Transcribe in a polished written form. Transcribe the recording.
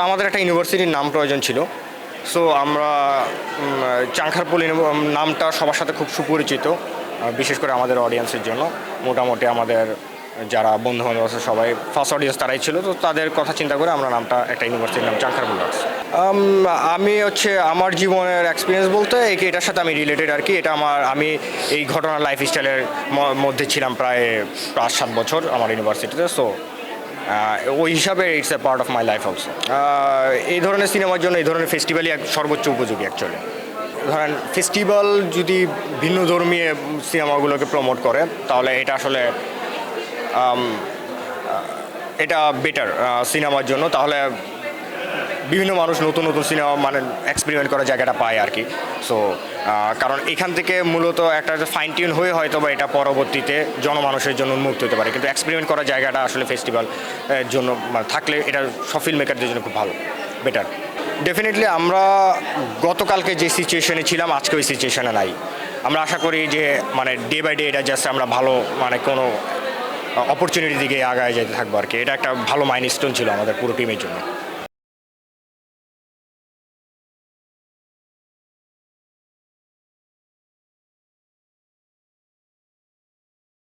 আমাদের একটা ইউনিভার্সিটির নাম প্রয়োজন ছিল। সো আমরা চাংখারপল নামটা সবার সাথে খুব সুপরিচিত, বিশেষ করে আমাদের অডিয়েন্সের জন্য। মোটামুটি আমাদের যারা বন্ধুবান্ধব আছে সবাই ফার্স্ট অডিয়েন্স তারাই ছিল, তো তাদের কথা চিন্তা করে আমরা নামটা একটা ইউনিভার্সিটির নাম চাংখারপল রাখছি। আমি আমার জীবনের এক্সপিরিয়েন্স বলতে এটার সাথে আমি রিলেটেড আর কি। এটা আমি এই ঘটনার লাইফস্টাইলের মধ্যে ছিলাম প্রায় 5-7 বছর আমার ইউনিভার্সিটিতে। সো ওই হিসাবে it's a part of my life also. এই ধরনের সিনেমার জন্য এই ধরনের ফেস্টিভ্যালই সর্বোচ্চ উপযোগী অ্যাকচুয়ালি। ধরেন ফেস্টিভ্যাল যদি ভিন্ন ধর্মীয় সিনেমাগুলোকে প্রমোট করে তাহলে এটা আসলে এটা বেটার সিনেমার জন্য। তাহলে বিভিন্ন মানুষ নতুন নতুন সিনেমা মানে এক্সপেরিমেন্ট করার জায়গাটা পায় আর কি। সো কারণ এখান থেকে মূলত একটা ফাইন টিউন হয়ে হয়তো বা এটা পরবর্তীতে জনমানুষের জন্য উন্মুক্ত হতে পারে, কিন্তু এক্সপেরিমেন্ট করার জায়গাটা আসলে ফেস্টিভ্যাল জন্য মানে থাকলে এটা সব ফিল্ম মেকারদের জন্য খুব ভালো, বেটার। ডেফিনেটলি আমরা গতকালকে যে সিচুয়েশনে ছিলাম আজকে ওই সিচুয়েশনে নাই। আমরা আশা করি যে মানে ডে বাই ডে এটা জাস্ট আমরা ভালো মানে কোনো অপরচুনিটির দিকে আগায় যেতে থাকবো আর কি। এটা একটা ভালো মাইলস্টোন ছিল আমাদের পুরো টিমের জন্য।